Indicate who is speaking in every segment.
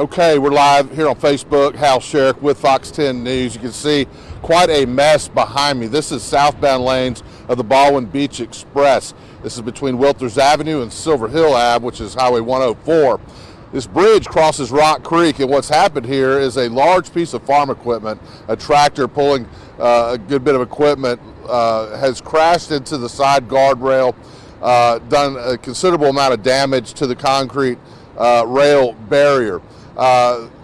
Speaker 1: Okay, we're live here on Facebook. Hal Sherrick with Fox 10 News. You can see quite a mess behind me. This is southbound lanes of the Baldwin Beach Express. This is between Wilters Avenue and Silver Hill Ave, which is Highway 104. This bridge crosses Rock Creek, and what's happened here is a large piece of farm equipment, a tractor pulling a good bit of equipment, has crashed into the side guardrail, done a considerable amount of damage to the concrete rail barrier.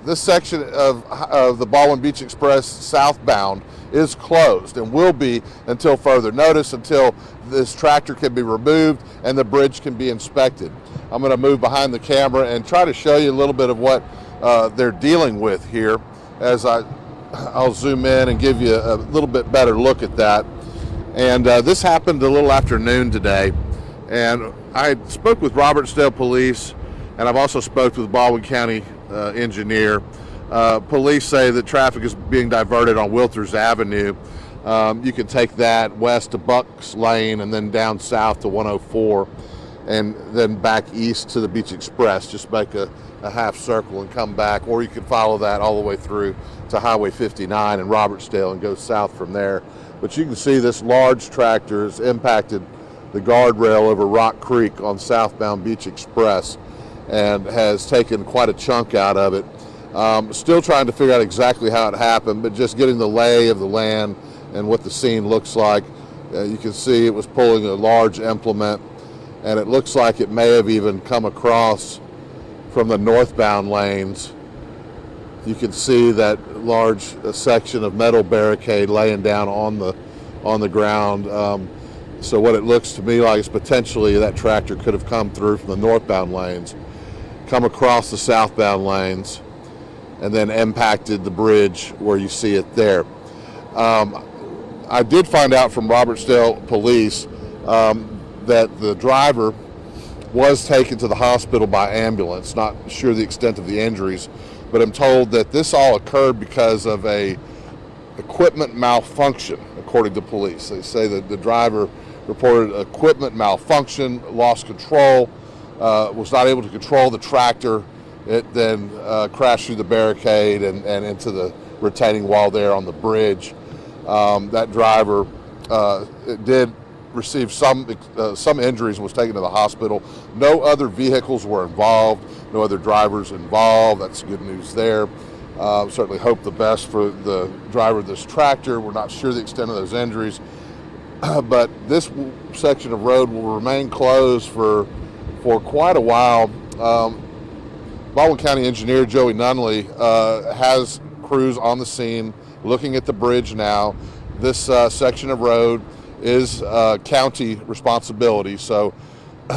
Speaker 1: This section of the Baldwin Beach Express southbound is closed and will be until further notice, until this tractor can be removed and the bridge can be inspected. I'm going to move behind the camera and try to show you a little bit of what they're dealing with here as I'll zoom in and give you a little bit better look at that. And this happened a little after noon today, and I spoke with Robertsdale Police, and I've also spoke with Baldwin County engineer. Police say that traffic is being diverted on Wilters Avenue. You can take that west to Bucks Lane and then down south to 104 and then back east to the Beach Express. Just make a half circle and come back, or you can follow that all the way through to Highway 59 in Robertsdale and go south from there. But you can see this large tractor has impacted the guardrail over Rock Creek on southbound Beach Express and has taken quite a chunk out of it. Still trying to figure out exactly how it happened, but just getting the lay of the land and what the scene looks like. You can see it was pulling a large implement, and it looks like it may have even come across from the northbound lanes. You can see that large section of metal barricade laying down on the ground. So what it looks to me like is potentially that tractor could have come through from the northbound lanes, come across the southbound lanes, and then impacted the bridge where you see it there. I did find out from Robertsdale Police that the driver was taken to the hospital by ambulance. Not sure the extent of the injuries, but I'm told that this all occurred because of a equipment malfunction, according to police. They say that the driver reported equipment malfunction, lost control, was not able to control the tractor. It then crashed through the barricade and into the retaining wall there on the bridge. That driver did receive some injuries and was taken to the hospital. No other vehicles were involved, no other drivers involved. That's good news there. Certainly hope the best for the driver of this tractor. We're not sure the extent of those injuries, but this section of road will remain closed for quite a while. Baldwin County engineer Joey Nunley has crews on the scene looking at the bridge now. This section of road is county responsibility, so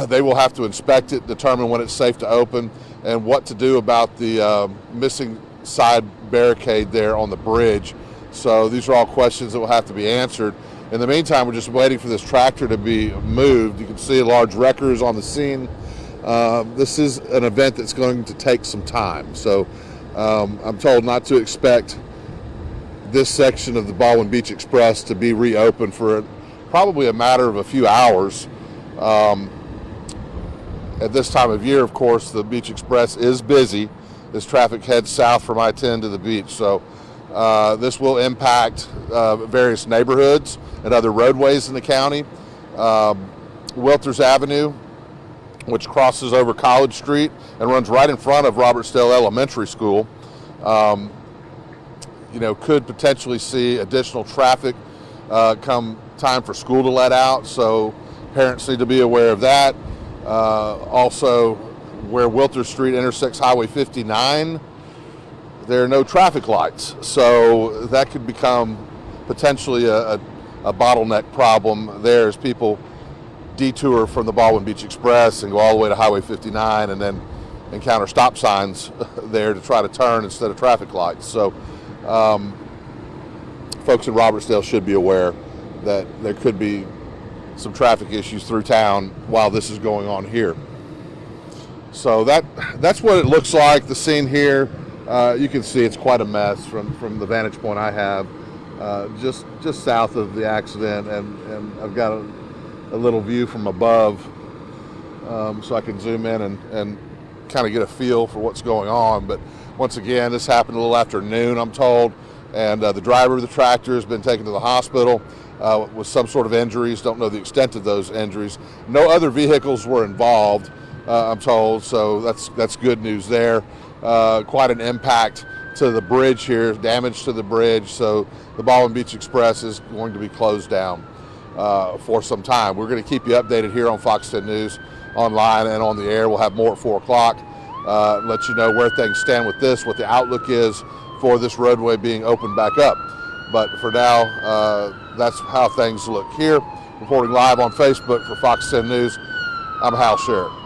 Speaker 1: they will have to inspect it, determine when it's safe to open, and what to do about the missing side barricade there on the bridge. So these are all questions that will have to be answered. In the meantime, we're just waiting for this tractor to be moved. You can see large wreckers on the scene. This is an event that's going to take some time. So I'm told not to expect this section of the Baldwin Beach Express to be reopened for probably a matter of a few hours. At this time of year, of course, the Beach Express is busy as traffic heads south from I-10 to the beach. So this will impact various neighborhoods and other roadways in the county. Wilters Avenue, which crosses over College Street and runs right in front of Robertsdale Elementary School, could potentially see additional traffic come time for school to let out. So parents need to be aware of that. Also, where Wilters Street intersects Highway 59, there are no traffic lights. So that could become potentially a bottleneck problem there as people detour from the Baldwin Beach Express and go all the way to Highway 59 and then encounter stop signs there to try to turn instead of traffic lights. So folks in Robertsdale should be aware that there could be some traffic issues through town while this is going on here. So that's what it looks like, the scene here. You can see it's quite a mess from the vantage point I have, just south of the accident, and I've got a little view from above, so I can zoom in and kind of get a feel for what's going on. But once again, this happened a little after noon, I'm told, and the driver of the tractor has been taken to the hospital with some sort of injuries. Don't know the extent of those injuries. No other vehicles were involved, I'm told, so that's good news there. Quite an impact to the bridge here, damage to the bridge, so the Baldwin Beach Express is going to be closed down for some time. We're going to keep you updated here on Fox 10 News online and on the air. We'll have more at 4 o'clock, let you know where things stand with this, what the outlook is for this roadway being opened back up. But for now, that's how things look here. Reporting live on Facebook for Fox 10 News, I'm Hal Sherrick.